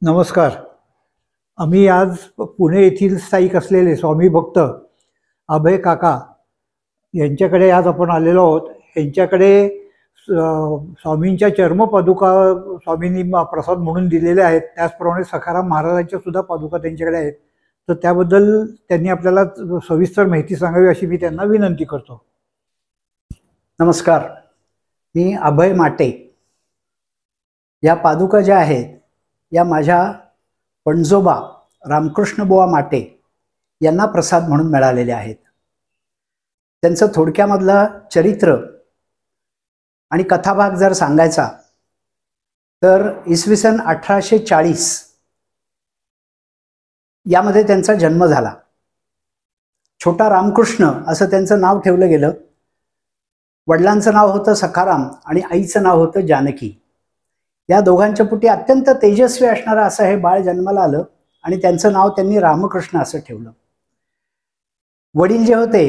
नमस्कार. आम्ही आज पुणे येथील स्थायिक असलेले स्वामी भक्त अभय काका यांच्याकडे आज आपण आलेलो आहोत. यांच्याकडे स्वामींच्या चर्मपादुका स्वामींनी प्रसाद म्हणून दिलेल्या आहेत. त्याचप्रमाणे सखाराम महाराजांच्या सुद्धा पादुका त्यांच्याकडे आहेत. तर त्याबद्दल त्यांनी आपल्याला सविस्तर माहिती सांगावी अशी मी त्यांना विनंती करतो. नमस्कार, मी अभय माटे. या पादुका ज्या आहेत या माझ्या पणजोबा रामकृष्ण बुवा माटे यांना प्रसाद म्हणून मिळालेले आहेत. त्यांचं थोडक्यामधलं चरित्र आणि कथाभाग जर सांगायचा तर इसवी सन 1840 यामध्ये त्यांचा जन्म झाला. छोटा रामकृष्ण असं त्यांचं नाव ठेवलं गेलं. वडिलांचं नाव होतं सखाराम आणि आईचं नाव होतं जानकी. या दोघांच्या पोटी अत्यंत तेजस्वी असणारं असं हे बाळ जन्माला आलं आणि त्यांचं नाव त्यांनी रामकृष्ण असं ठेवलं. वडील जे होते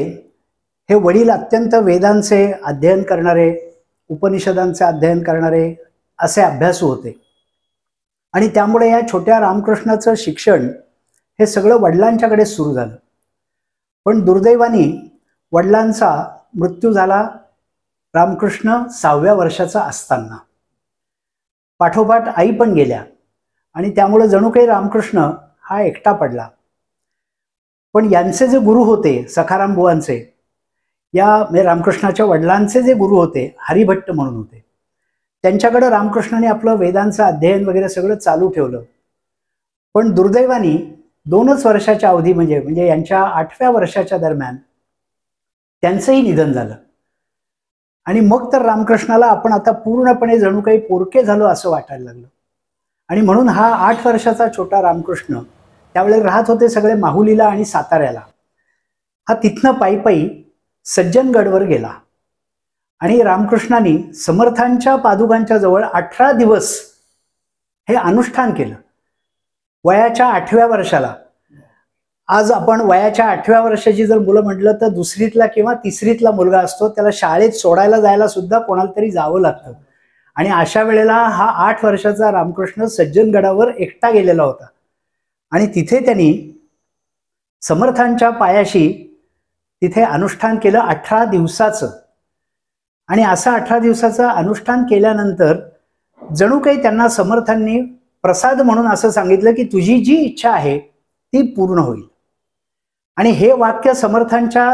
हे वडील अत्यंत वेदांचे अध्ययन करणारे, उपनिषदांचे अध्ययन करणारे असे अभ्यासू होते आणि त्यामुळे या छोट्या रामकृष्णाचं शिक्षण हे सगळं वडिलांच्याकडे सुरू झालं. पण दुर्दैवाने वडिलांचा मृत्यू झाला रामकृष्ण 6व्या वर्षाचा असताना. पाठोपाठ आई पण गेल्या आणि त्यामुळे जणू काही रामकृष्ण हा एकटा पडला. पण यांचे जे गुरु होते सखाराम बुवांचे, या रामकृष्णाच्या वडिलांचे जे गुरु होते हरिभट्ट म्हणून होते, त्यांच्याकडे रामकृष्णाने आपलं वेदांचं अध्ययन वगैरे सगळं चालू ठेवलं. पण दुर्दैवाने 2च वर्षाच्या अवधी म्हणजे यांच्या 8व्या वर्षाच्या दरम्यान त्यांचंही निधन झालं. आणि मग तर रामकृष्णाला आपण आता पूर्णपणे जणू काही पोरके झालो असं वाटायला लागलं. आणि म्हणून हा 8 वर्षाचा छोटा रामकृष्ण त्यावेळेला राहत होते सगळे माहुलीला आणि साताऱ्याला. हा तिथनं पायी पायी सज्जनगडवर गेला आणि रामकृष्णाने समर्थांच्या पादुकांच्या जवळ 18 दिवस हे अनुष्ठान केलं. वयाच्या 8व्या वर्षाला. आज आपण वयाच्या 8व्या वर्षाची जर मुलं म्हटलं तर 2रीतला किंवा 3रीतला मुलगा असतो, त्याला शाळेत सोडायला जायला सुद्धा कोणाला तरी जावं लागतं. आणि अशा वेळेला हा 8 वर्षाचा रामकृष्ण सज्जनगडावर एकटा गेलेला होता आणि तिथे त्यांनी समर्थांच्या पायाशी तिथे अनुष्ठान केलं 18 दिवसाचं. आणि असं 18 दिवसाचं अनुष्ठान केल्यानंतर जणू काही त्यांना समर्थांनी प्रसाद म्हणून असं सांगितलं की तुझी जी इच्छा आहे ती पूर्ण होईल. आणि हे वाक्य समर्थांच्या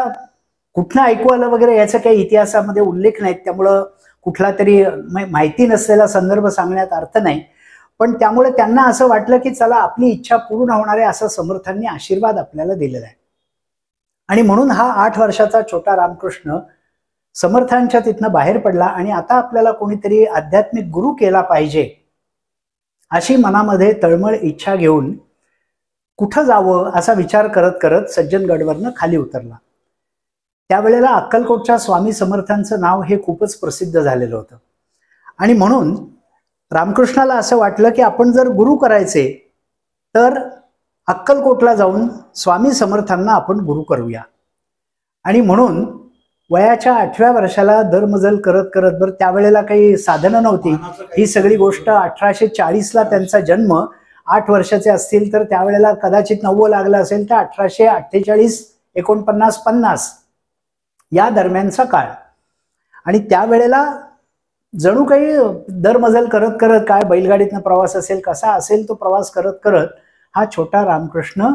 कुठनं ऐकू आलं वगैरे याचा काही इतिहासामध्ये उल्लेख नाहीत, त्यामुळं कुठला तरी माहिती नसलेला संदर्भ सांगण्यात अर्थ नाही. पण त्यामुळे त्यांना असं वाटलं की चला आपली इच्छा पूर्ण होणार आहे असा समर्थांनी आशीर्वाद आपल्याला दिलेला आहे. आणि म्हणून हा 8 वर्षाचा छोटा रामकृष्ण समर्थांच्या तिथनं बाहेर पडला आणि आता आपल्याला कोणीतरी आध्यात्मिक गुरु केला पाहिजे अशी मनामध्ये तळमळ इच्छा घेऊन कुठं जावं असा विचार करत करत सज्जनगडवरनं खाली उतरला. त्यावेळेला अक्कलकोटच्या स्वामी समर्थांचं नाव हे खूपच प्रसिद्ध झालेलं होतं. आणि म्हणून रामकृष्णाला असं वाटलं की आपण जर गुरु करायचे तर अक्कलकोटला जाऊन स्वामी समर्थांना आपण गुरु करूया. आणि म्हणून वयाच्या 8व्या वर्षाला दरमजल करत करत, बरं त्यावेळेला काही साधनं नव्हती, ही सगळी गोष्ट 1840ला त्यांचा जन्म, 8 वर्षाचे असतील तर त्यावेळेला कदाचित 9 लागलं असेल तर 1848, 49, 50 या दरम्यानचा काळ. आणि त्यावेळेला जणू काही दरमजल करत करत, काय बैलगाडीतनं प्रवास असेल कसा असेल तो प्रवास करत करत हा छोटा रामकृष्ण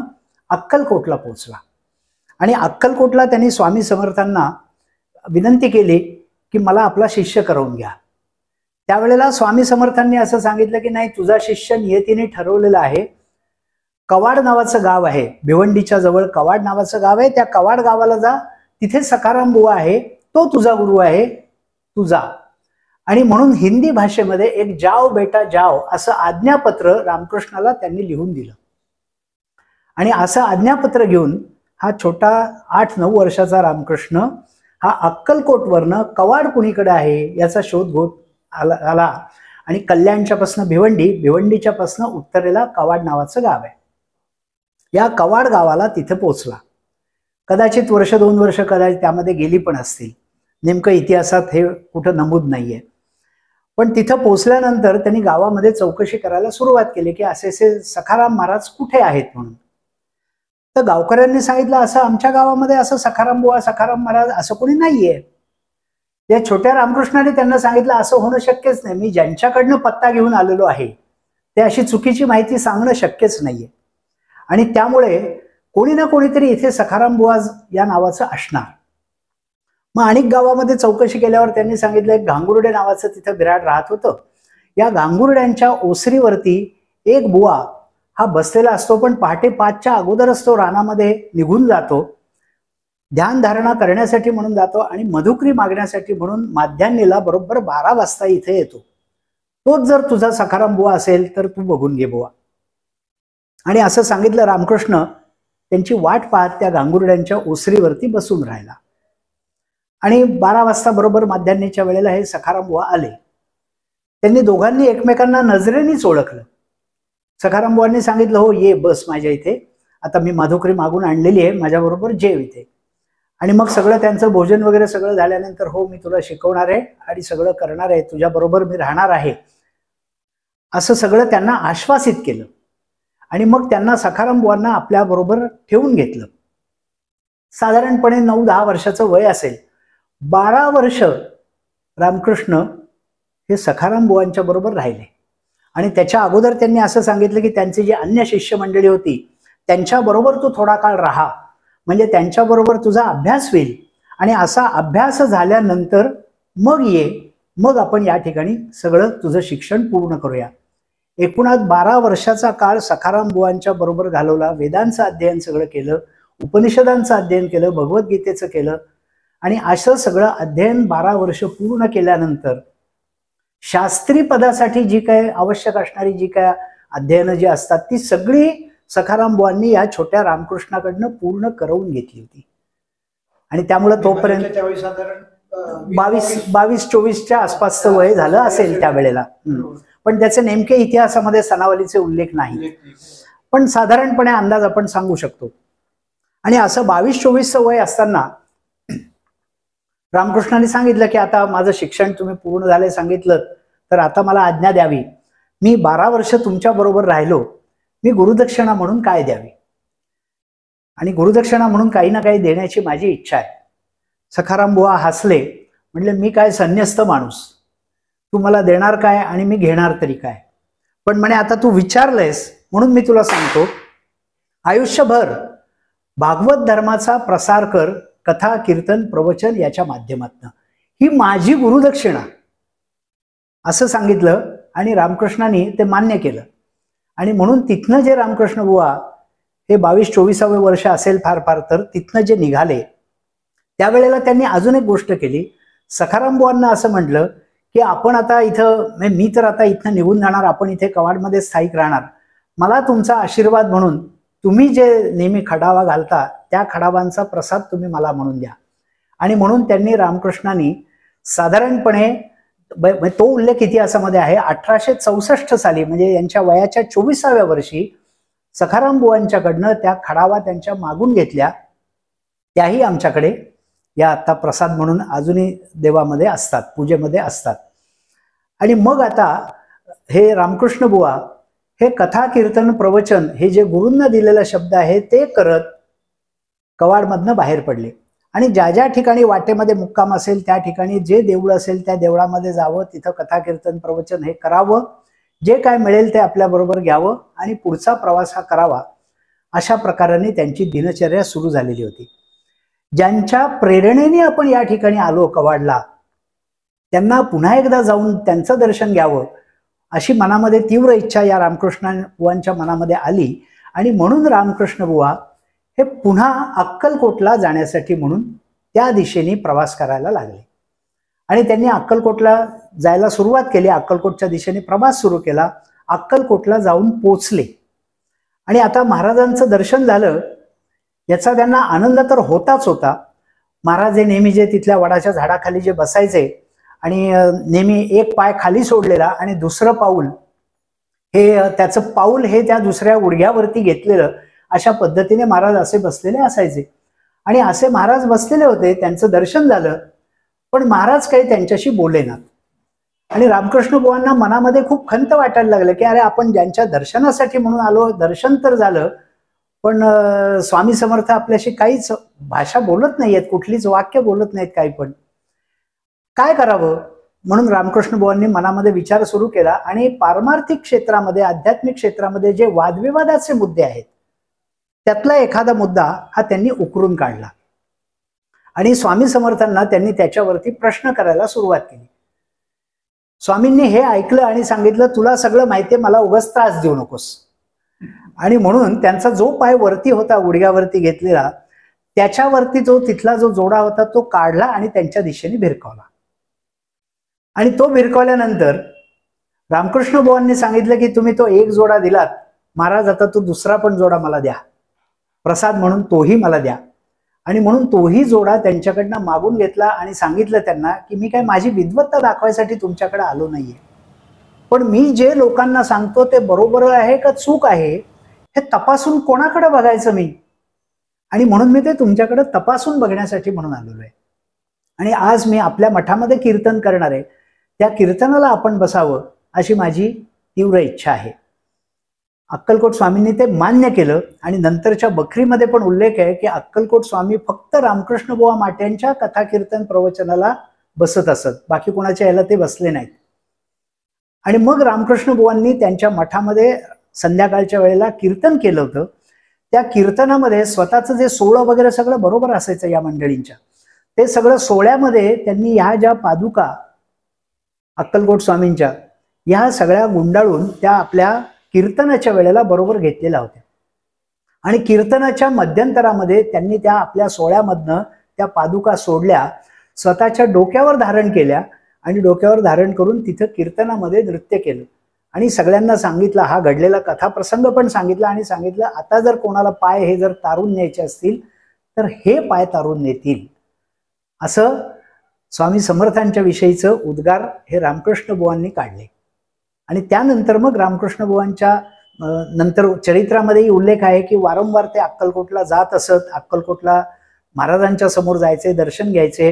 अक्कलकोटला पोहोचला. आणि अक्कलकोटला त्यांनी स्वामी समर्थांना विनंती केली की मला आपला शिष्य करवून घ्या. त्यावेळेला स्वामी समर्थांनी असं सांगितलं की नाही, तुझा शिष्य नियतीने ठरवलेला आहे. कवाड नावाचं गाव आहे, भिवंडीच्या जवळ कवाड नावाचं गाव आहे, त्या कवाड गावाला जा, तिथे सखाराम बुवा आहे, तो तुझा गुरु आहे, तू जा. आणि म्हणून हिंदी भाषेमध्ये एक जाओ बेटा जाओ असं आज्ञापत्र रामकृष्णाला त्यांनी लिहून दिलं. आणि असं आज्ञापत्र घेऊन हा छोटा 8-9 वर्षाचा रामकृष्ण हा अक्कलकोटवरनं कवाड कुणीकडे आहे याचा शोध घेत आला. आणि कल्याणच्या पासनं भिवंडी, भिवंडीच्या पासनं उत्तरेला कवाड नावाचं गाव आहे. या कवाड गावाला तिथे पोहोचला. कदाचित 1-2 वर्ष कदाचित त्यामध्ये गेली पण असतील, नेमकं इतिहासात हे कुठं नमूद नाहीये. पण तिथं पोचल्यानंतर त्यांनी गावामध्ये चौकशी करायला सुरुवात केली की असे सखाराम महाराज कुठे आहेत म्हणून. तर गावकऱ्यांनी सांगितलं असं आमच्या गावामध्ये असं सखाराम बुवा सखाराम महाराज असं कोणी नाहीये. या छोट्या रामकृष्णाने त्यांना सांगितलं असं होणं शक्यच नाही, मी ज्यांच्याकडनं पत्ता घेऊन आलेलो आहे ते अशी चुकीची माहिती सांगणं शक्यच नाहीये, आणि त्यामुळे कोणी ना कोणीतरी इथे सखाराम बुवा या नावाचं असणार. मग अनेक गावामध्ये चौकशी केल्यावर त्यांनी सांगितलं एक घांगुर्डे नावाचं तिथं बिराड राहत होतं. या घांगुर्ड्यांच्या ओसरीवरती एक बुवा हा बसलेला असतो, पण पहाटे 5च्या अगोदरच तो रानामध्ये निघून जातो, ध्यानधारणा करण्यासाठी म्हणून जातो आणि मधुकरी मागण्यासाठी म्हणून माध्यान्नीला बरोबर 12 वाजता इथे येतो. तोच जर तुझा सखाराम बुवा असेल तर तू बघून घे बुवा. आणि असं सांगितलं रामकृष्ण त्यांची वाट पाहत त्या घांगुर्ड्यांच्या ओसरीवरती बसून राहिला. आणि 12 वाजता बरोबर माध्यान्नीच्या वेळेला हे सखाराम बुवा आले. त्यांनी दोघांनी एकमेकांना नजरेनेच ओळखलं. सखाराम बुवांनी सांगितलं हो ये बस माझ्या इथे, आता मी मधुकरी मागून आणलेली आहे, माझ्याबरोबर जेव इथे. आणि मग सगळं त्यांचं भोजन वगैरे सगळं झाल्यानंतर हो मी तुला शिकवणार आहे आणि सगळं करणार आहे, तुझ्याबरोबर मी राहणार आहे, असं सगळं त्यांना आश्वासित केलं. आणि मग त्यांना सखाराम बुवांना आपल्याबरोबर ठेवून घेतलं. साधारणपणे 9-10 वर्षाचं वय असेल. 12 वर्ष रामकृष्ण हे सखाराम बुवांच्या बरोबर राहिले. आणि त्याच्या अगोदर त्यांनी असं सांगितलं की त्यांची जी अन्य शिष्य मंडळी होती त्यांच्याबरोबर तू थोडा काळ राहा, म्हणजे त्यांच्याबरोबर तुझा अभ्यास होईल, आणि असा अभ्यास झाल्यानंतर मग ये, मग आपण या ठिकाणी सगळं तुझं शिक्षण पूर्ण करूया. एकूणात 12 वर्षाचा काळ सखाराम बुवांच्या बरोबर घालवला. वेदांचं अध्ययन सगळं केलं, उपनिषदांचं अध्ययन केलं, भगवद्गीतेचं केलं. आणि असं सगळं अध्ययन 12 वर्ष पूर्ण केल्यानंतर शास्त्री पदासाठी जी काय आवश्यक असणारी जी काय अध्ययनं जी असतात ती सगळी सखाराम बुवांनी या छोट्या रामकृष्णाकडनं पूर्ण करवून घेतली होती. आणि त्यामुळे तोपर्यंत 22-24च्या आसपासचं वय झालं असेल त्यावेळेला. पण त्याचे नेमके इतिहासामध्ये सनावलीचे उल्लेख नाही, पण साधारणपणे अंदाज आपण सांगू शकतो. आणि असं 22-24चं वय असताना रामकृष्णाने सांगितलं की आता माझं शिक्षण तुम्ही पूर्ण झाले सांगितलं तर आता मला आज्ञा द्यावी, मी 12 वर्ष तुमच्या बरोबर राहिलो, मी गुरुदक्षिणा म्हणून काय द्यावी, आणि गुरुदक्षिणा म्हणून काही ना काही देण्याची माझी इच्छा आहे. सखाराम बुवा हसले, म्हणले मी काय संन्यस्त माणूस, तू मला देणार काय आणि मी घेणार तरी काय, पण म्हणे आता तू विचारलंयस म्हणून मी तुला सांगतो, आयुष्यभर भागवत धर्माचा प्रसार कर, कथा कीर्तन प्रवचन याच्या माध्यमातून, ही माझी गुरुदक्षिणा, असं सांगितलं. आणि रामकृष्णांनी ते मान्य केलं. आणि म्हणून तिथनं जे रामकृष्ण बुवा हे 22-24वे वर्ष असेल फार फार तर तिथनं जे निघाले त्यावेळेला त्यांनी अजून एक गोष्ट केली. सखाराम बुवांना असं म्हटलं की आपण आता इथं, मी तर आता इथनं निघून जाणार, आपण इथे कवाडमध्ये स्थायिक राहणार, मला तुमचा आशीर्वाद म्हणून तुम्ही जे नेहमी खडावा घालता त्या खडावांचा प्रसाद तुम्ही मला म्हणून द्या. आणि म्हणून त्यांनी रामकृष्णांनी साधारणपणे तो उल्लेख इतिहासामध्ये आहे 1864 साली, म्हणजे यांच्या वयाच्या 24व्या वर्षी सखाराम बुवांच्याकडनं त्या खडावा त्यांच्या मागून घेतल्या. त्याही आमच्याकडे या आता प्रसाद म्हणून अजूनही देवामध्ये असतात, पूजेमध्ये असतात. आणि मग आता हे रामकृष्ण बुवा हे कथा कीर्तन प्रवचन हे जे गुरूंना दिलेला शब्द आहे ते करत कवाडमधनं बाहेर पडले. आणि ज्या ज्या ठिकाणी वाटेमध्ये मुक्काम असेल त्या ठिकाणी जे देऊळ असेल त्या देवळामध्ये जावं, तिथं कथा कीर्तन प्रवचन हे करावं, जे काय मिळेल ते आपल्याबरोबर घ्यावं आणि पुढचा प्रवास हा करावा. अशा प्रकाराने त्यांची दिनचर्या सुरू झालेली होती. ज्यांच्या प्रेरणेने आपण या ठिकाणी आलो कवाडला, त्यांना पुन्हा एकदा जाऊन त्यांचं दर्शन घ्यावं अशी मनामध्ये तीव्र इच्छा या रामकृष्ण बुवांच्या मनामध्ये आली. आणि म्हणून रामकृष्ण बुवा हे पुन्हा अक्कलकोटला जाण्यासाठी म्हणून त्या दिशेने प्रवास करायला लागले. आणि त्यांनी अक्कलकोटला जायला सुरुवात केली, अक्कलकोटच्या दिशेने प्रवास सुरू केला, अक्कलकोटला जाऊन पोचले. आणि आता महाराजांचं दर्शन झालं याचा त्यांना आनंद तर होताच होता. महाराज हे नेहमी जे तिथल्या वडाच्या झाडाखाली जे बसायचे आणि नेहमी एक पाय खाली सोडलेला आणि दुसरं पाऊल हे त्याचं पाऊल हे त्या दुसऱ्या गुडघ्यावरती घेतलेलं, अशा पद्धतीने महाराज असे बसलेले असायचे. आणि असे महाराज बसलेले होते, त्यांचं दर्शन झालं, पण महाराज काही त्यांच्याशी बोलेनात. आणि रामकृष्ण बुवांना मनामध्ये खूप खंत वाटायला लागलं की अरे आपण ज्यांच्या दर्शनासाठी म्हणून आलो, दर्शन तर झालं, पण स्वामी समर्थ आपल्याशी काहीच भाषा बोलत नाहीयेत, कुठलीच वाक्य बोलत नाहीत, काही पण काय करावं. म्हणून रामकृष्ण बुवांनी मनामध्ये विचार सुरू केला आणि पारमार्थिक क्षेत्रामध्ये, आध्यात्मिक क्षेत्रामध्ये जे वादविवादाचे मुद्दे आहेत त्यातला एखादा मुद्दा हा त्यांनी उकरून काढला आणि स्वामी समर्थांना त्यांनी त्याच्यावरती प्रश्न करायला सुरुवात केली. स्वामींनी हे ऐकलं आणि सांगितलं, तुला सगळं माहितीये, मला उगाच त्रास देऊ नकोस. आणि म्हणून त्यांचा जो पाय वरती होता, गुडघ्यावरती घेतलेला, त्याच्यावरती जो तिथला जो जोडा होता तो काढला आणि त्यांच्या दिशेने भिरकावला. आणि तो भिरकावल्यानंतर रामकृष्ण बुवांनी सांगितलं की तुम्ही तो एक जोडा दिलात महाराज, आता तो दुसरा पण जोडा मला द्या, प्रसाद म्हणून तोही मला द्या. आणि म्हणून तोही जोडा त्यांच्याकडनं मागून घेतला आणि सांगितलं त्यांना की मी काय माझी विद्वत्ता दाखवायसाठी तुमच्याकडे आलो नाहीये, पण मी जे लोकांना सांगतो ते बरोबर आहे का चूक आहे हे तपासून कोणाकडे बघायचं मी, आणि म्हणून मी ते तुमच्याकडे तपासून बघण्यासाठी म्हणून आलेलो आहे. आणि आज मी आपल्या मठामध्ये कीर्तन करणार आहे, त्या कीर्तनाला आपण बसावं अशी माझी तीव्र इच्छा आहे. अक्कलकोट स्वामींनी ते मान्य केलं आणि नंतरच्या बखरीमध्ये पण उल्लेख आहे की अक्कलकोट स्वामी फक्त रामकृष्ण बुवा माट्यांच्या कथा कीर्तन प्रवचनाला बसत असत, बाकी कोणाच्या याला ते बसले नाहीत. आणि मग रामकृष्ण बुवांनी त्यांच्या मठामध्ये संध्याकाळच्या वेळेला कीर्तन केलं होतं. त्या कीर्तनामध्ये स्वतःचं जे सोहळं वगैरे सगळं बरोबर असायचं या मंडळींच्या, ते सगळं सोहळ्यामध्ये त्यांनी ह्या ज्या पादुका अक्कलकोट स्वामींच्या ह्या सगळ्या गुंडाळून त्या आपल्या कीर्तनाच्या वेळेला बरोबर घेतलेल्या होत्या. आणि कीर्तनाच्या मध्यंतरामध्ये त्यांनी त्या आपल्या सोहळ्यामधनं त्या पादुका सोडल्या, स्वतःच्या डोक्यावर धारण केल्या आणि डोक्यावर धारण करून तिथं कीर्तनामध्ये नृत्य केलं. आणि सगळ्यांना सांगितलं, हा घडलेला कथाप्रसंग पण सांगितला आणि सांगितलं आता जर कोणाला पाय हे जर तारून न्यायचे असतील तर हे पाय तारून नेतील. असं स्वामी समर्थांच्या विषयीचं उद्गार हे रामकृष्ण बुवांनी काढले. आणि त्यानंतर मग रामकृष्ण बुवांच्या नंतर चरित्रामध्येही उल्लेख आहे की वारंवार ते अक्कलकोटला जात असत, अक्कलकोटला महाराजांच्या समोर जायचे, दर्शन घ्यायचे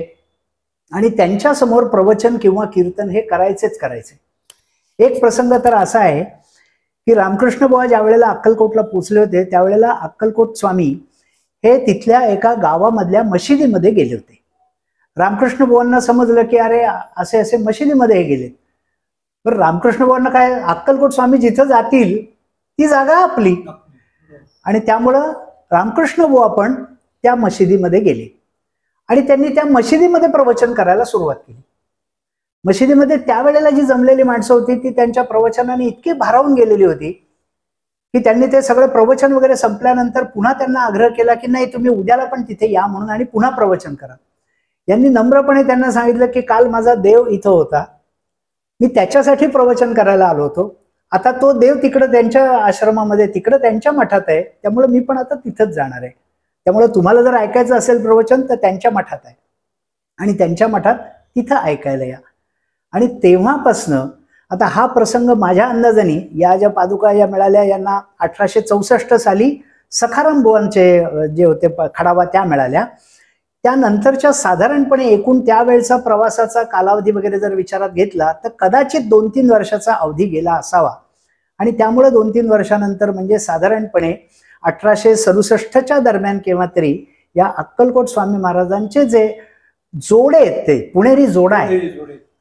आणि त्यांच्या समोर प्रवचन किंवा कीर्तन हे करायचेच करायचे. एक प्रसंग तर असा आहे की रामकृष्ण बुवा ज्या वेळेला अक्कलकोटला पोचले होते त्यावेळेला अक्कलकोट स्वामी हे तिथल्या एका गावामधल्या मशिदीमध्ये गेले होते. रामकृष्ण बुवांना समजलं की अरे असे असे मशिदीमध्ये हे गेले. तर रामकृष्ण बुवांना काय, अक्कलकोट स्वामी जिथं जातील ती जागा आपली, आणि त्यामुळं रामकृष्ण बुवा पण त्या मशिदीमध्ये गेले आणि त्यांनी त्या मशिदीमध्ये प्रवचन करायला सुरुवात केली. मशिदीमध्ये त्यावेळेला जी जमलेली माणसं होती ती त्यांच्या प्रवचनाने इतकी भारावून गेलेली होती की त्यांनी ते सगळं प्रवचन वगैरे संपल्यानंतर पुन्हा त्यांना आग्रह केला की नाही तुम्ही उद्याला पण तिथे या म्हणून आणि पुन्हा प्रवचन करा. यांनी नम्रपणे त्यांना सांगितलं की काल माझा देव इथं होता, मी त्याच्यासाठी प्रवचन करायला आलो होतो, आता तो देव तिकडं त्यांच्या आश्रमामध्ये तिकडं त्यांच्या मठात आहे, त्यामुळे मी पण आता तिथंच जाणार आहे. त्यामुळे तुम्हाला जर ऐकायचं असेल प्रवचन तर त्यांच्या मठात आहे आणि त्यांच्या मठात तिथं ऐकायला या. आणि तेव्हापासनं आता हा प्रसंग माझ्या अंदाजाने या ज्या पादुका या मिळाल्या यांना 1864 साली सखाराम बुवांचे जे होते खडावा त्या मिळाल्या. त्यानंतरच्या साधारणपणे एकूण त्यावेळचा प्रवासाचा कालावधी वगैरे जर विचारात घेतला तर कदाचित 2-3 वर्षाचा अवधी गेला असावा. आणि त्यामुळे 2-3 वर्षानंतर म्हणजे साधारणपणे 1867च्या दरम्यान केव्हा तरी या अक्कलकोट स्वामी महाराजांचे जे जोडे आहेत ते पुणेरी जोडा आहे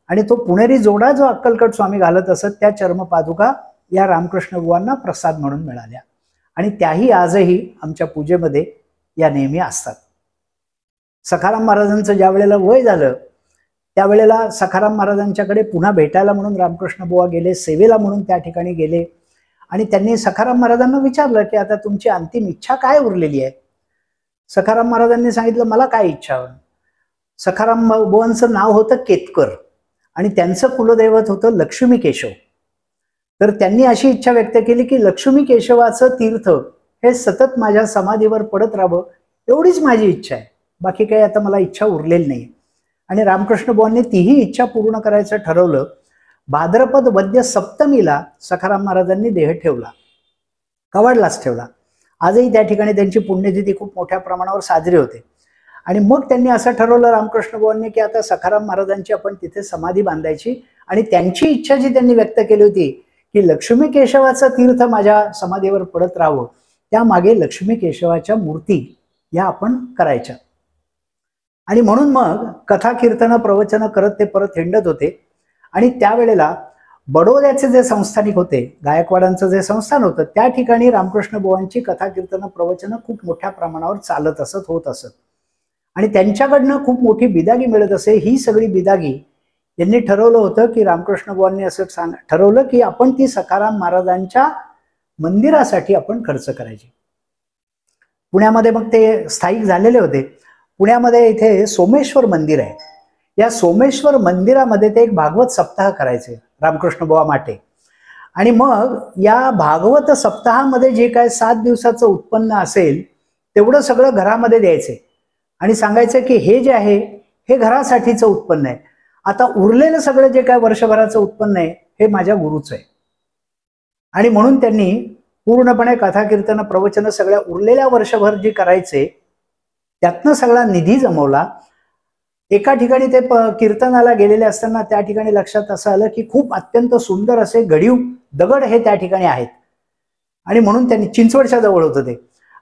आणि तो पुणेरी जोडा जो अक्कलकोट स्वामी घालत असत त्या चर्मपादुका या रामकृष्ण बुवांना प्रसाद म्हणून मिळाल्या आणि त्याही आजही आमच्या पूजेमध्ये या नेहमी असतात. सखाराम महाराजांचं ज्या वेळेला वय झालं त्यावेळेला सखाराम महाराजांच्याकडे पुन्हा भेटायला म्हणून रामकृष्ण बुवा गेले, सेवेला म्हणून त्या ठिकाणी गेले आणि त्यांनी सखाराम महाराजांना विचारलं की आता तुमची अंतिम इच्छा काय उरलेली आहे. सखाराम महाराजांनी सांगितलं मला काय इच्छा. सखाराम बुवांचं नाव होतं केतकर आणि त्यांचं कुलदैवत होतं लक्ष्मी केशव. तर त्यांनी अशी इच्छा व्यक्त केली की लक्ष्मी केशवाचं तीर्थ हे सतत माझ्या समाधीवर पडत राहावं, एवढीच माझी इच्छा आहे, बाकी काही आता मला इच्छा उरलेली नाही. आणि रामकृष्ण बुवांनी तीही इच्छा पूर्ण करायचं ठरवलं. भाद्रपद वद्य सप्तमीला सखाराम महाराजांनी देह ठेवला, कवाडलाच ठेवला. आजही त्या ठिकाणी त्यांची पुण्यतिथी खूप मोठ्या प्रमाणावर साजरी होते. आणि मग त्यांनी असं ठरवलं रामकृष्ण बुवांनी की आता सखाराम महाराजांची आपण तिथे समाधी बांधायची आणि त्यांची इच्छा जी त्यांनी व्यक्त केली होती की लक्ष्मी केशवाचं तीर्थ माझ्या समाधीवर पडत राहावं, त्यामागे लक्ष्मी केशवाच्या मूर्ती या आपण करायच्या. आणि म्हणून मग कथा कीर्तन प्रवचन करत ते परत हिंडत होते. आणि त्यावेळेला बडोद्याचे जे संस्थानिक होते, गायकवाडांचं जे संस्थान होतं, त्या ठिकाणी रामकृष्ण बुवांची कथा कीर्तन प्रवचन खूप मोठ्या प्रमाणावर चालत असत, होत असत. आणि त्यांच्याकडनं खूप मोठी बिदागी मिळत असे. ही सगळी बिदागी यांनी ठरवलं होतं की रामकृष्ण बुवांनी असं ठरवलं की आपण ती सखाराम महाराजांच्या मंदिरासाठी आपण खर्च करायची. पुण्यामध्ये मग ते स्थायिक झालेले होते. पुण्यामध्ये इथे सोमेश्वर मंदिर आहे. या सोमेश्वर मंदिरामध्ये ते एक भागवत सप्ताह करायचे रामकृष्ण बुवा माटे. आणि मग या भागवत सप्ताहामध्ये जे काय 7 दिवसाचं उत्पन्न असेल तेवढं सगळं घरामध्ये द्यायचे आणि सांगायचं की हे जे आहे हे घरासाठीचं उत्पन्न आहे. आता उरलेलं सगळं जे काय वर्षभराचं उत्पन्न आहे हे माझ्या गुरुचं आहे. आणि म्हणून त्यांनी पूर्णपणे कथा कीर्तन प्रवचन सगळ्या उरलेल्या वर्षभर जे करायचे त्यातनं सगळा निधी जमवला. एका ठिकाणी ते कीर्तनाला गेलेले असताना त्या ठिकाणी लक्षात असं आलं की खूप अत्यंत सुंदर असे घडीव दगड हे त्या ठिकाणी आहेत. आणि म्हणून त्यांनी, चिंचवडच्या जवळ होतं ते,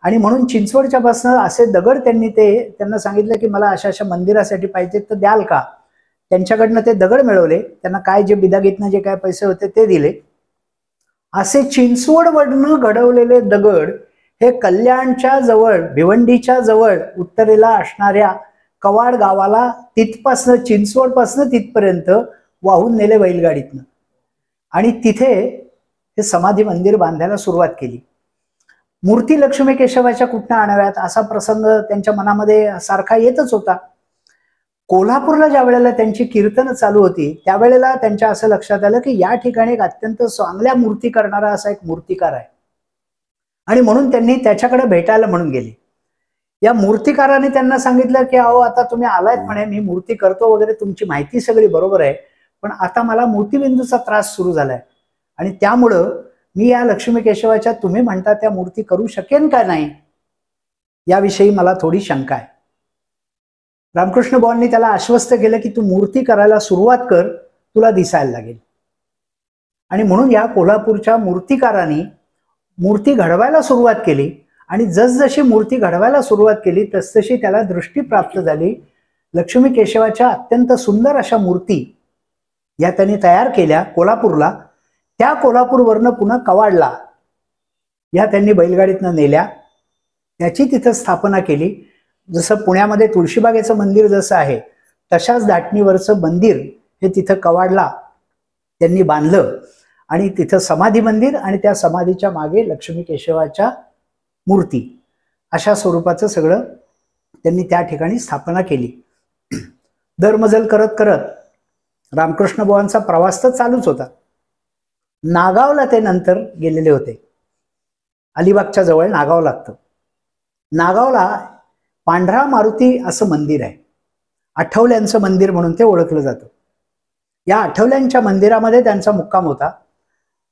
आणि म्हणून चिंचवडच्या पासून असे दगड त्यांना सांगितलं की मला अशा अशा मंदिरासाठी पाहिजे तर द्याल का. त्यांच्याकडनं ते दगड मिळवले. त्यांना काय जे बिदागीतनं जे काय पैसे होते ते दिले. असे चिंचवडवरनं घडवलेले दगड हे कल्याणच्या जवळ, भिवंडीच्या जवळ उत्तरेला असणाऱ्या कवाड गावाला तिथपासनं, चिंचवडपासनं तिथपर्यंत वाहून नेले बैलगाडीतनं. आणि तिथे हे समाधी मंदिर बांधायला सुरुवात केली. मूर्ती लक्ष्मी केशवाच्या कुठनं आणाव्यात असा प्रसंग त्यांच्या मनामध्ये सारखा येतच होता. कोल्हापूरला ज्या वेळेला त्यांची कीर्तन चालू होती त्यावेळेला त्यांच्या असं लक्षात आलं की या ठिकाणी एक अत्यंत चांगल्या मूर्ती करणारा असा एक मूर्तिकार आहे. आणि म्हणून त्यांनी त्याच्याकडे भेटायला म्हणून गेले. या मूर्तिकाराने त्यांना सांगितलं की अहो आता तुम्ही आलायत म्हणे, मी मूर्ती करतो वगैरे, तुमची माहिती सगळी बरोबर आहे, पण आता मला मोतीबिंदूचा त्रास सुरू झालाय आणि त्यामुळं मी या लक्ष्मी केशवाच्या तुम्ही म्हणता त्या मूर्ती करू शकेन का नाही याविषयी मला थोडी शंका आहे. रामकृष्ण बुवांनी त्याला आश्वस्त केलं की तू मूर्ती करायला सुरुवात कर, तुला दिसायला लागेल. आणि म्हणून या कोल्हापूरच्या मूर्तिकारांनी मूर्ती घडवायला सुरुवात केली. आणि जसजशी मूर्ती घडवायला सुरुवात केली तसतशी त्याला दृष्टी प्राप्त झाली. लक्ष्मी केशवाच्या अत्यंत सुंदर अशा मूर्ती या त्यांनी तयार केल्या कोल्हापूरला. त्या कोल्हापूरवरनं पुन्हा कवाडला या त्यांनी बैलगाडीतनं नेल्या. त्याची तिथं स्थापना केली. जसं पुण्यामध्ये तुळशीबागेचं मंदिर जसं आहे तशाच दाटणीवरचं मंदिर हे तिथं कवाडला त्यांनी बांधलं. आणि तिथं समाधी मंदिर आणि त्या समाधीच्या मागे लक्ष्मी केशवाच्या मूर्ती अशा स्वरूपाचं सगळं त्यांनी त्या ठिकाणी स्थापना केली. दरमजल करत करत रामकृष्ण बुवांचा प्रवास तर चालूच होता. नागावला ते नंतर गेलेले होते. अलिबागच्या जवळ नागाव लागतं. नागावला पांढरा मारुती असं मंदिर आहे. आठवल्यांचं मंदिर म्हणून ते ओळखलं जातं. या आठवल्यांच्या मंदिरामध्ये त्यांचा मुक्काम होता.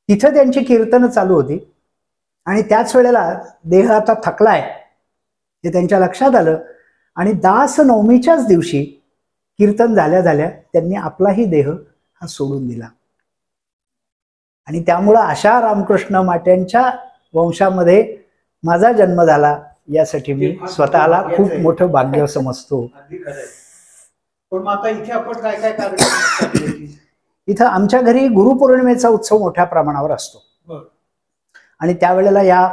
तिथं त्यांची कीर्तनं चालू होती. आणि त्याच वेळेला देह आता थकलाय हे त्यांच्या लक्षात आलं. आणि दास नवमीच्याच दिवशी कीर्तन झाल्या झाल्या त्यांनी आपलाही देह हा सोडून दिला. आणि त्यामुळं अशा रामकृष्ण माट्यांच्या वंशामध्ये माझा जन्म झाला यासाठी मी स्वतःला खूप मोठं भाग्य समजतो. पण आता इथे आपण काय काय कार्यक्रम, इथं आमच्या घरी गुरुपौर्णिमेचा उत्सव मोठ्या प्रमाणावर असतो. आणि त्यावेळेला या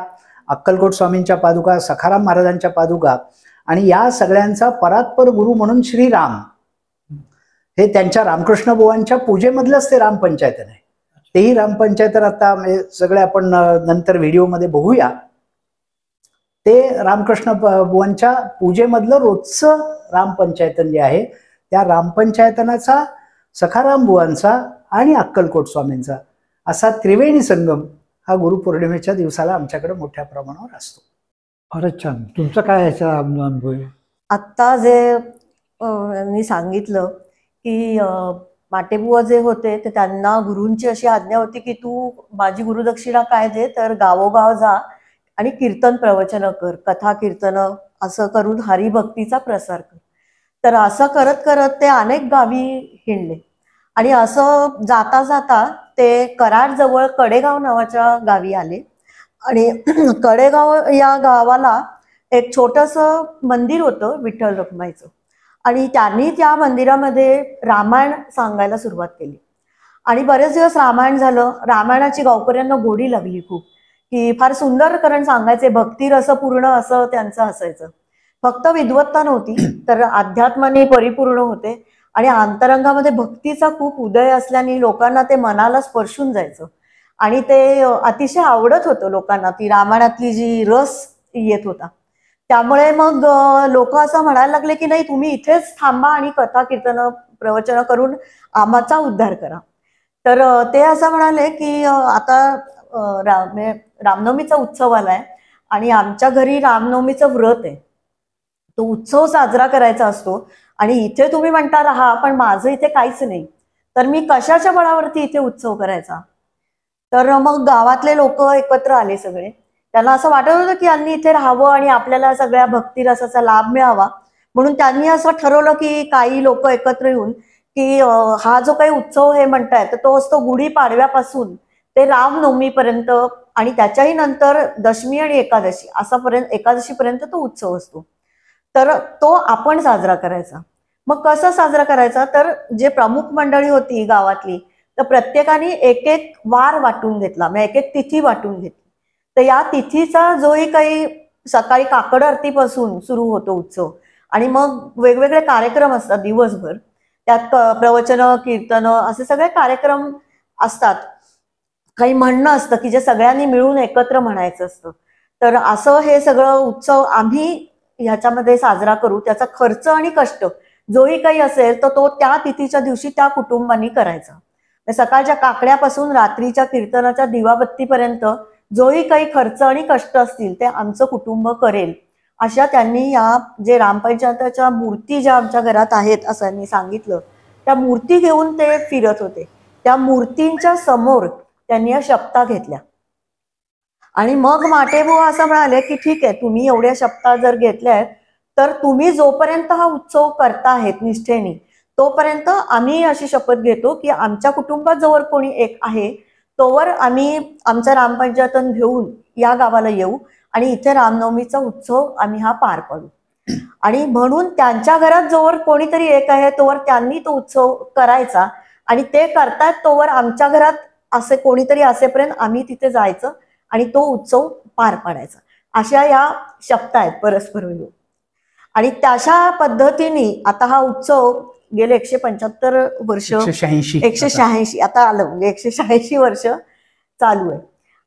अक्कलकोट स्वामींच्या पादुका, सखाराम महाराजांच्या पादुका आणि या सगळ्यांचा परात्पर गुरु म्हणून श्रीराम हे त्यांच्या रामकृष्ण बुवांच्या पूजेमधलंच ते रामपंचायतन आहे. तेही रामपंचायतन आता सगळे आपण नंतर व्हिडिओमध्ये बघूया. ते रामकृष्ण बुवांच्या पूजेमधलं रोजचं रामपंचायतन जे आहे त्या रामपंचायतनाचा, सखाराम बुवांचा आणि अक्कलकोट स्वामींचा असा त्रिवेणी संगम हा गुरुपौर्णिमेच्या दिवसाला आमच्याकडे मोठ्या प्रमाणावर असतो. फारच छान. तुमचं काय याचा अनुभव आहे? आत्ता जे मी सांगितलं की माटेबुवा जे होते ते त्यांना गुरूंची अशी आज्ञा होती की तू माझी गुरुदक्षिणा काय दे तर गावोगाव जा आणि कीर्तन प्रवचन कर, कथा कीर्तन असं करून हरिभक्तीचा प्रसार कर. तर असं करत करत ते अनेक गावी हिंडले. आणि असं जाता जाता ते कराडजवळ कडेगाव नावाच्या गावी आले. आणि कडेगाव या गावाला एक छोटंसं मंदिर होतं विठ्ठल रखुमाईचं. आणि त्यांनी त्या मंदिरामध्ये रामायण सांगायला सुरुवात केली. आणि बरेच दिवस रामायण झालं. रामायणाची गावकऱ्यांना गोडी लागली खूप, की फार सुंदर करण सांगायचे, भक्ती रसपूर्ण असं त्यांचं असायचं. फक्त विद्वत्ता नव्हती तर अध्यात्माने परिपूर्ण होते आणि अंतरंगामध्ये भक्तीचा खूप उदय असल्याने लोकांना ते मनाला स्पर्शून जायचं आणि ते अतिशय आवडत होतं लोकांना, ती रामायणातली जी रस येत होता. त्यामुळे मग लोक असं म्हणायला लागले की नाही, तुम्ही इथेच थांबा आणि कथा कीर्तन प्रवचन करून आम्हाचा उद्धार करा. तर ते असं म्हणाले की आता रामनवमीचा उत्सव आलाय आणि आमच्या घरी रामनवमीचं व्रत आहे, तो उत्सव साजरा करायचा असतो आणि इथे तुम्ही म्हणता राहा, पण माझं इथे काहीच नाही, तर मी कशाच्या बळावरती इथे उत्सव करायचा. तर मग गावातले लोक एकत्र आले सगळे. त्यांना असं वाटत होतं की यांनी इथे राहावं आणि आपल्याला सगळ्या भक्तिरसाचा लाभ मिळावा, म्हणून त्यांनी असं ठरवलं की काही लोक एकत्र येऊन की हा जो काही उत्सव हे म्हणताय तर तो असतो गुढीपाडव्यापासून ते रामनवमीपर्यंत आणि त्याच्याही नंतर दशमी आणि एकादशी असापर्यंत, एकादशीपर्यंत तो उत्सव असतो. तर तो आपण साजरा करायचा. मग कसं साजरा करायचा, तर जे प्रमुख मंडळी होती गावातली तर प्रत्येकाने एक एक वार वाटून घेतला, म्हणजे एक एक तिथी वाटून घेतली. तर या तिथीचा जोही काही सकाळी काकड आरतीपासून सुरू होतो उत्सव आणि मग वेगवेगळे कार्यक्रम असतात दिवसभर. त्यात प्रवचन कीर्तन असे सगळे कार्यक्रम असतात. काही म्हणणं असतं की जे सगळ्यांनी मिळून एकत्र म्हणायचं असतं. तर असं हे सगळं उत्सव आम्ही ह्याच्यामध्ये साजरा करू. त्याचा खर्च आणि कष्ट जोही काही असेल तर तो त्या तिथीच्या दिवशी त्या कुटुंबांनी करायचा. सकाळच्या काकड्यापासून रात्रीच्या कीर्तनाच्या दिवाबत्तीपर्यंत जोही काही खर्च आणि कष्ट असतील ते आमचं कुटुंब करेल, अशा त्यांनी या जे रामपंचायताच्या मूर्ती ज्या आमच्या घरात आहेत असं त्यांनी सांगितलं. त्या मूर्ती घेऊन ते फिरत होते. त्या मूर्तींच्या समोर त्यांनी या शपथा घेतल्या आणि मग माटेबुवा असं म्हणाले की ठीक आहे, तुम्ही एवढ्या शपथा जर घेतल्या तर तुम्ही जोपर्यंत हा उत्सव करता आहेत निष्ठेने, तोपर्यंत आम्ही अशी शपथ घेतो की आमच्या कुटुंबात जोवर कोणी एक आहे तोवर आम्ही आमचा रामपंचायतन घेऊन या गावाला येऊ आणि इथे रामनवमीचा उत्सव आम्ही हा पार पाडू. आणि म्हणून त्यांच्या घरात जोवर कोणीतरी एक आहे तोवर त्यांनी तो उत्सव करायचा आणि ते करतायत तोवर आमच्या घरात असे कोणीतरी असेपर्यंत आम्ही तिथे जायचं आणि तो उत्सव पार पाडायचा. अशा या शपथा आहेत परस्पर विरोध. आणि तशा पद्धतीने आता हा उत्सव गेले 175 वर्ष, 186 आता आलं, म्हणजे 186 वर्ष चालू आहे.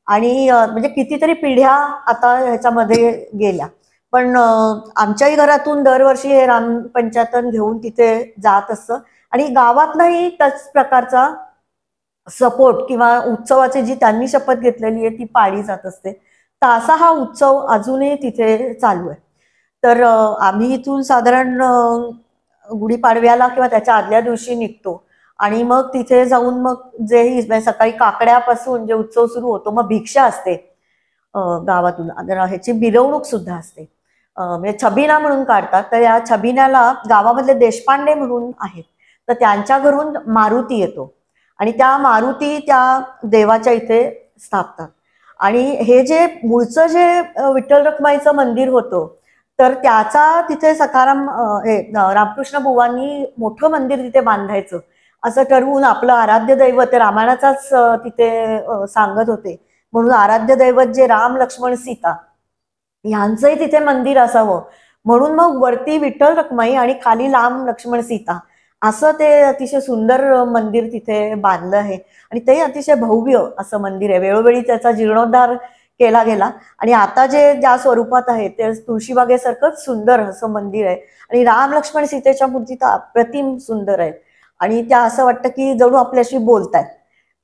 आणि म्हणजे कितीतरी पिढ्या आता ह्याच्यामध्ये गेल्या. पण आमच्याही घरातून दरवर्षी हे रामपंचायतन घेऊन तिथे जात असतं आणि गावातनंही त्याच प्रकारचा सपोर्ट किंवा उत्सवाची जी त्यांनी शपथ घेतलेली आहे ती पाळली जात असते. तर असा हा उत्सव अजूनही तिथे चालू आहे. तर आम्ही इथून साधारण गुढीपाडव्याला किंवा त्याच्या आदल्या दिवशी निघतो आणि मग तिथे जाऊन मग जे सकाळी काकड्यापासून जे उत्सव सुरू होतो, मग भिक्षा असते गावातून, ह्याची मिरवणूक सुद्धा असते. म्हणजे छबिना म्हणून काढतात. तर या छबिन्याला गावामधले देशपांडे म्हणून आहेत, तर त्यांच्या घरून मारुती येतो आणि त्या मारुती त्या देवाच्या इथे स्थापतात. आणि हे जे मूळचं जे विठ्ठल रखुमाईचं मंदिर होतं तर त्याचा तिथे सखाराम हे रामकृष्ण बुवांनी मोठं मंदिर तिथे बांधायचं असं ठरवून आपलं आराध्य दैवत रामायणाचाच तिथे सांगत होते, म्हणून आराध्य दैवत जे राम लक्ष्मण सीता यांचंही तिथे मंदिर असावं म्हणून मग वरती विठ्ठल रखुमाई आणि खाली राम लक्ष्मण सीता असं ते अतिशय सुंदर मंदिर तिथे बांधलं आहे. आणि ते अतिशय भव्य असं मंदिर आहे. वेळोवेळी त्याचा जीर्णोद्धार केला गेला आणि आता जे ज्या स्वरूपात आहे ते तुळशीबागेसारखंच सुंदर असं मंदिर आहे. आणि राम लक्ष्मण सीतेच्या मूर्ती तर अप्रतिम सुंदर आहेत आणि त्या असं वाटतं की जणू आपल्याशी बोलतायत,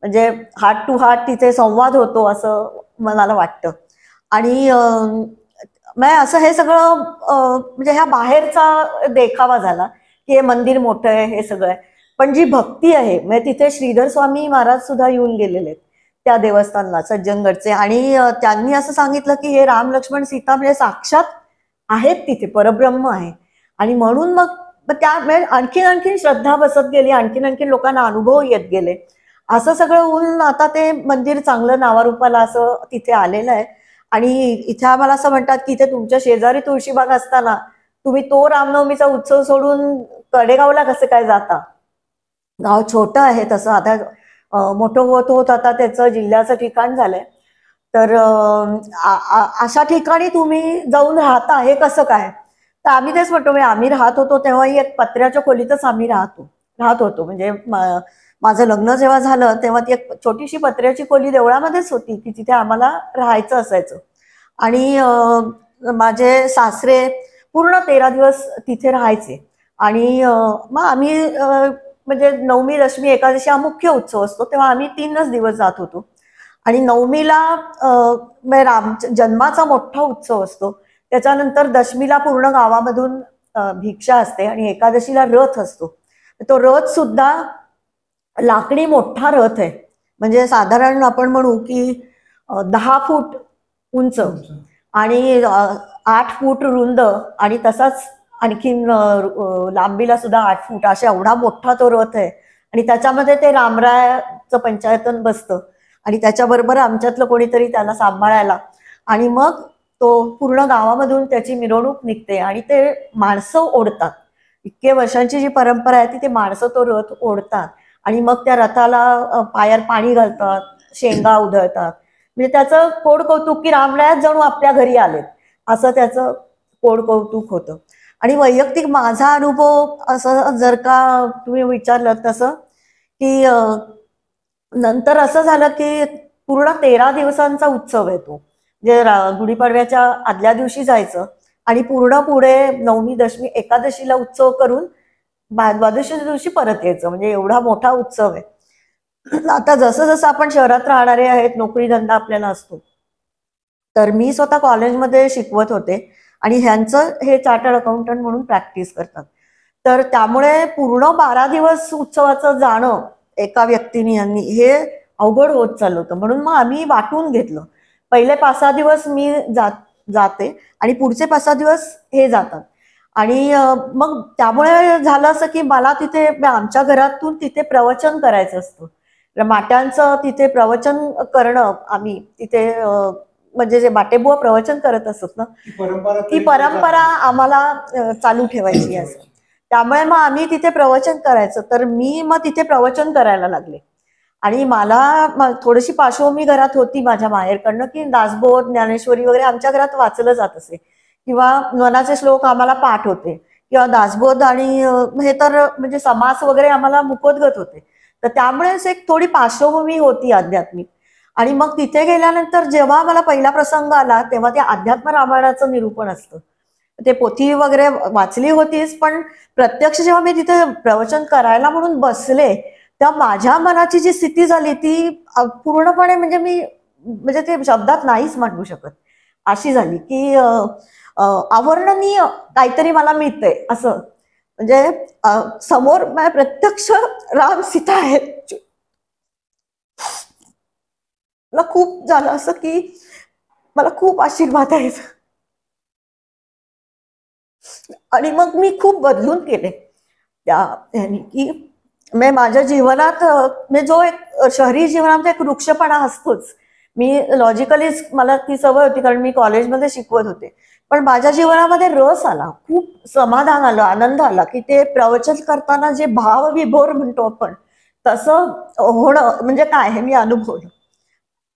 म्हणजे हार्ट टू हार्ट तिथे संवाद होतो असं मनाला वाटतं. आणि असं हे सगळं म्हणजे ह्या बाहेरचा देखावा झाला की हे मंदिर मोठं आहे हे सगळं आहे, पण जी भक्ती आहे म्हणजे तिथे श्रीधर स्वामी महाराज सुद्धा येऊन गेलेले आहेत त्या देवस्थानला सज्जनगडचे. आणि त्यांनी असं सांगितलं की हे राम लक्ष्मण सीता म्हणजे साक्षात आहेत तिथे, परब्रह्म आहे. आणि म्हणून मग मग त्या म्हणजे आणखीन श्रद्धा बसत गेली, आणखीन लोकांना अनुभव येत गेले. असं सगळं होऊन आता ते मंदिर चांगलं नावारूपाला असं तिथे आलेलं आहे. आणि इथे आम्हाला असं म्हणतात की इथे तुमच्या शेजारी तुळशीबाग असताना तुम्ही तो रामनवमीचा उत्सव सोडून कडेगावला कसं काय जाता? गाव छोटं आहे तसं, आता मोठं होत होत आता त्याचं जिल्ह्याचं ठिकाण झालंय. तर अशा ठिकाणी तुम्ही जाऊन राहता हे कसं काय? तर आम्ही तेच म्हणतो, म्हणजे आम्ही राहत होतो तेव्हाही एक पत्र्याच्या खोलीतच आम्ही राहत होतो. म्हणजे माझं लग्न जेव्हा झालं तेव्हा ती एक छोटीशी पत्र्याची खोली देवळामध्येच होती की तिथे आम्हाला राहायचं असायचं. आणि माझे सासरे पूर्ण 13 दिवस तिथे राहायचे. आणि मग आम्ही म्हणजे नवमी, दशमी, एकादशी हा मुख्य उत्सव असतो तेव्हा आम्ही 3च दिवस जात होतो. आणि नवमीला राम जन्माचा मोठा उत्सव असतो. त्याच्यानंतर दशमीला पूर्ण गावामधून भिक्षा असते आणि एकादशीला रथ असतो. तो रथ सुद्धा लाकडी मोठा रथ आहे. म्हणजे साधारण आपण म्हणू की 10 फूट उंच आणि 8 फूट रुंद आणि तसाच आणखीन लांबीला सुद्धा 8 फूट, अशा एवढा मोठा तो रथ आहे. आणि त्याच्यामध्ये ते रामरायाचं पंचायतन बसतं आणि त्याच्याबरोबर आमच्यातलं कोणीतरी त्याला सांभाळायला. आणि मग तो पूर्ण गावामधून त्याची मिरवणूक निघते आणि ते माणसं ओढतात. इतके वर्षांची जी परंपरा आहे ती ते माणसं तो रथ ओढतात आणि मग त्या रथाला पायावर पाणी घालतात, शेंगा उधळतात. म्हणजे त्याचं कोड कौतुक की रामरायात जणू आपल्या घरी आलेत असं त्याचं कोड कौतुक होतं. आणि वैयक्तिक माझा अनुभव असं जर का तुम्ही विचारलं तसं की नंतर असं झालं की पूर्ण 13 दिवसांचा उत्सव आहे तो. म्हणजे गुढीपाडव्याच्या आदल्या दिवशी जायचं आणि पूर्ण पुढे नवमी, दशमी, एकादशीला उत्सव करून द्वादशीच्या दिवशी परत यायचं. म्हणजे एवढा मोठा उत्सव आहे. आता जसं जसं आपण शहरात राहणारे आहेत, नोकरी धंदा आपल्याला असतो, तर मी स्वतः कॉलेजमध्ये शिकवत होते आणि ह्यांचं हे चार्टर्ड अकाउंटंट म्हणून प्रॅक्टिस करतात. तर त्यामुळे पूर्ण 12 दिवस उत्सवाचं जाणं एका व्यक्तीने यांनी हे अवघड होत चाललं होतं. म्हणून मग आम्ही वाटून घेतलं. पहिले 5-6 दिवस मी जाते आणि पुढचे 5-6 दिवस हे जातात. आणि मग त्यामुळे झालं असं की मला तिथे आमच्या घरातून तिथे प्रवचन करायचं असतं. माट्यांचं तिथे प्रवचन करणं, आम्ही तिथे म्हणजे जे माटेबुवा प्रवचन करत असत ना, ती परंपरा आम्हाला चालू ठेवायची असं. त्यामुळे मग आम्ही तिथे प्रवचन करायचं. तर मी मग तिथे प्रवचन करायला लागले. आणि मला थोडीशी पार्श्वभूमी घरात होती माझ्या माहेरकडनं की दासबोध, ज्ञानेश्वरी वगैरे आमच्या घरात वाचलं जात असे किंवा मनाचे श्लोक आम्हाला पाठ होते किंवा दासबोध आणि हे तर म्हणजे समास वगैरे आम्हाला मुखोद्गत होते. तर त्यामुळेच एक थोडी पार्श्वभूमी होती आध्यात्मिक. आणि मग तिथे गेल्यानंतर जेव्हा मला पहिला प्रसंग आला तेव्हा ते अध्यात्म रामायणाचं निरूपण असतं. ते पोथी वगैरे वाचली होतीच, पण प्रत्यक्ष जेव्हा मी तिथे प्रवचन करायला म्हणून बसले तेव्हा माझ्या मनाची जी स्थिती झाली ती पूर्णपणे म्हणजे ते शब्दात नाहीच मांडू शकत अशी झाली की अवर्णनीय काहीतरी मला मिळतंय असं. म्हणजे समोर प्रत्यक्ष राम सीता आहेत. मला खूप झालं असं की मला खूप आशीर्वाद आहेत. आणि मग मी खूप बदलून गेले त्या ह्यानी की मी माझ्या जीवनात जो एक शहरी जीवनामध्ये एक वृक्षपणा असतोच. मी लॉजिकलीच मला ती सवय होती कारण मी कॉलेजमध्ये शिकवत होते. पण माझ्या जीवनामध्ये रस आला, खूप समाधान आलं, आनंद आला की ते प्रवचन करताना जे भावविभोर म्हणतो आपण तसं होणं म्हणजे काय हे मी अनुभवलं.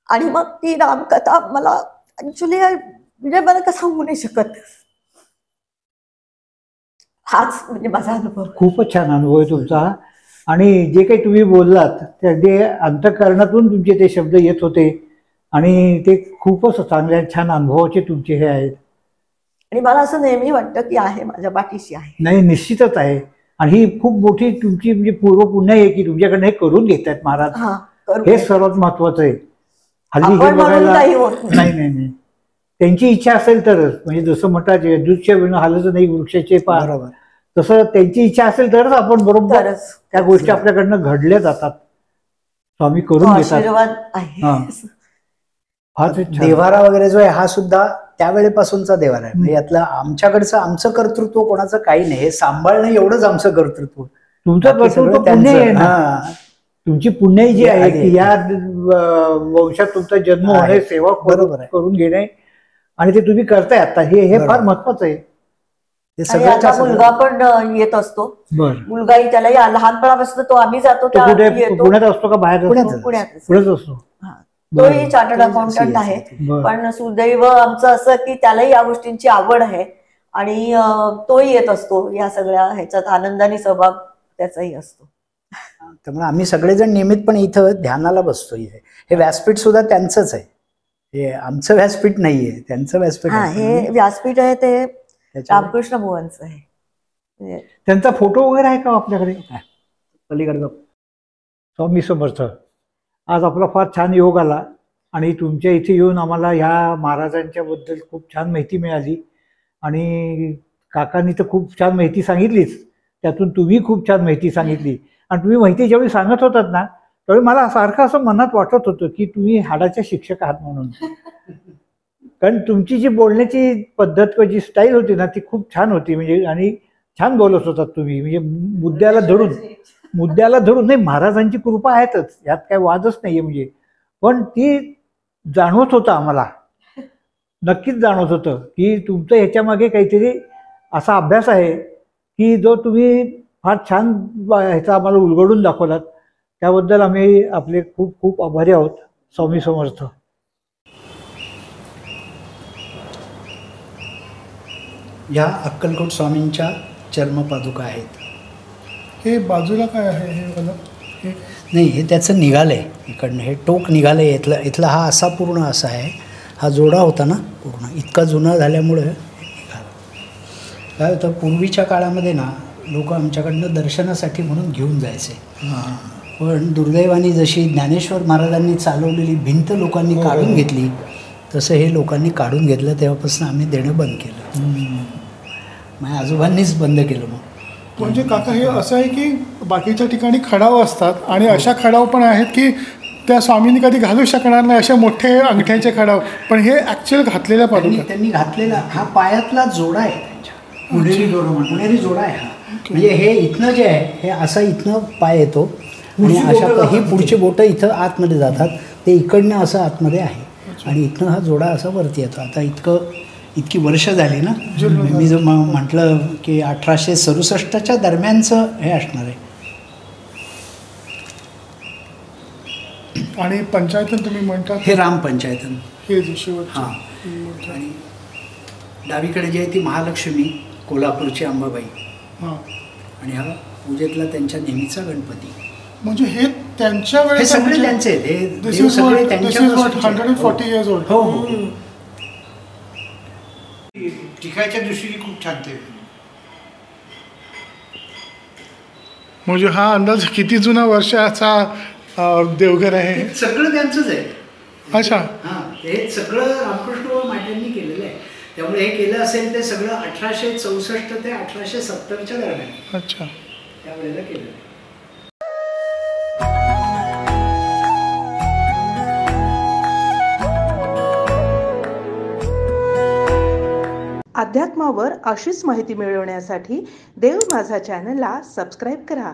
आणि मग ती रामकथा मला ऍक्च्युली म्हणजे मला कसं सांगू नाही शकत. हाच म्हणजे माझा अनुभव. खूपच छान अनुभव आहे तुमचा. आणि जे काही तुम्ही बोललात ते अगदी अंतःकरणातून तुमचे ते शब्द येत होते आणि ते खूपच चांगल्या छान अनुभवाचे तुमचे हे आहेत. आणि मला असं नेहमी वाटतं की आहे माझ्या पाठीशी आहे. नाही, निश्चितच आहे. आणि ही खूप मोठी तुमची म्हणजे पूर्वपुण्य आहे की तुमच्याकडनं हे करून घेत आहेत महाराज. हे सर्वात महत्वाचं आहे. हल्ली हे बघायला नाही नाही नाही त्यांची इच्छा असेल तरच. म्हणजे जसं म्हणतात दूधच्या विणं हालच नाही वृक्षाचे पार, तसं त्यांची इच्छा असेल तरच आपण बरोबर त्या गोष्टी आपल्याकडनं घडल्या जातात. स्वामी करून घेतात. आशीर्वाद आहे. देव्हारा वगैरे जो आहे हा सुद्धा त्यावेळेपासूनचा देवारा आहे. म्हणजे यातलं आमचं कर्तृत्व कोणाचं काही नाही, हे सांभाळणं एवढंच आमचं कर्तृत्व. तुमचं कर्तृत्व पुण्य आहे ना, तुमची पुण्य जी आहे की या वंशात तुमचा जन्म होणे, सेवा करून घेणे, आणि ते तुम्ही करताय आता, हे फार महत्वाचं आहे. मुलगा पण येत असतो. मुलगाही त्यालाही लहानपणापासून तो आम्ही जातो पुण्यात असतो का बाहेर? पुण्यात असतो. तोही चार्टर्ड अकाउंटंट आहे. पण सुदैव आमचं असं की त्यालाही या गोष्टींची आवड आहे आणि तोही येत असतो या सगळ्या ह्याच्यात, आनंदाने सहभाग त्याचाही असतो. त्यामुळे आम्ही सगळेजण नियमितपणे इथं ध्यानाला बसतो. इथे हे व्यासपीठ सुद्धा त्यांचंच आहे, हे आमचं व्यासपीठ नाहीये, त्यांचं व्यासपीठ. हे व्यासपीठ आहे ते रामकृष्ण भुवनचं आहे. त्यांचा फोटो वगैरे आहे का आपल्याकडे? पलीकडचा. स्वामी समर्थ. आज आपला फार छान योग आला आणि तुमच्या इथे येऊन आम्हाला ह्या महाराजांच्या बद्दल खूप छान माहिती मिळाली, आणि काकांनी तर खूप छान माहिती सांगितलीच, त्यातून तुम्ही खूप छान माहिती सांगितली. आणि तुम्ही माहिती ज्यावेळी सांगत होतात ना, त्यावेळी मला सारखं असं मनात वाटत होतं की तुम्ही हाडाचे शिक्षक आहात म्हणून. कारण तुमची जी बोलण्याची पद्धत किंवा जी स्टाईल होती ना, ती खूप छान होती. म्हणजे आणि छान बोलत होतात तुम्ही, म्हणजे मुद्द्याला धरून नाही. महाराजांची कृपा आहेतच, यात काही वादच नाहीये. म्हणजे पण ती जाणवत होतं आम्हाला, नक्कीच जाणवत होतं की तुमचं ह्याच्या मागे काहीतरी असा अभ्यास आहे की जो तुम्ही फार छान ह्याचा आम्हाला उलगडून दाखवलात. त्याबद्दल आम्ही आपले खूप खूप आभारी आहोत. स्वामी समर्थ. या अक्कलकोट स्वामींच्या चर्मपादुका आहेत. हे बाजूला काय आहे हे? नाही, हे त्याचं निघालंय इकडनं, हे टोक निघालंय. इथला हा असा पूर्ण असा आहे, हा जोडा होता ना पूर्ण, इतका जुना झाल्यामुळं निघाला. काय होतं, पूर्वीच्या काळामध्ये ना लोक आमच्याकडनं दर्शनासाठी म्हणून घेऊन जायचे. पण दुर्दैवाने जशी ज्ञानेश्वर महाराजांनी चालवलेली भिंत लोकांनी काढून घेतली, तसं हे लोकांनी काढून घेतलं. तेव्हापासून आम्ही देणं बंद केलं. माझ्या आजोबांनीच बंद केलं. मग म्हणजे काका हे असं आहे की बाकीच्या ठिकाणी खडाव असतात आणि अशा खडाव पण आहेत की त्या स्वामींनी कधी घालू शकणार नाही, अशा मोठे अंगठ्याचे खडाव. पण हे ॲक्च्युअल घातलेल्या पादुका, त्यांनी घातलेला हा पायातला जोडा आहे त्यांच्या, पुणेरी जोडा आहे हा. म्हणजे हे इथनं जे आहे, हे असा इथनं पाय येतो आणि अशा ही पुढची बोटं इथं आतमध्ये जातात, ते इकडनं असं आतमध्ये आहे, आणि इथनं हा जोडा असा वरती येतो. आता इतकी वर्ष झाली ना, मी जो म्हटलं की 1867च्या दरम्यानचं हे असणार आहे. आणि पंचायतन तुम्ही म्हणता हे राम पंचायतन, हे शेवट. हां. आणि डावीकडे जी आहे ती महालक्ष्मी, कोल्हापूरची अंबाबाई. हां. आणि हा पूजेतला त्यांच्या नेहमीचा गणपती. म्हणजे हे त्यांच्या वेळेस सगळे त्यांचे, हे सगळे त्यांच्या 140 years old. हो हो. टिकायच्या दृष्टीने खूप छान ते. म्हणजे हा अंदाज किती जुना वर्षाचा देवघर आहे? सगळं त्यांचंच आहे. अच्छा. हां, हे सगळं रामकृष्ण माटेंनी केलेलं आहे. त्यामुळे हे केलं असेल ते सगळं 1864 ते 1870च्या दरम्यान. अच्छा. त्यावेळेला केलं. अध्यात्मावर अशीच माहिती मिळवण्यासाठी देव माझा चॅनलला सबस्क्राईब करा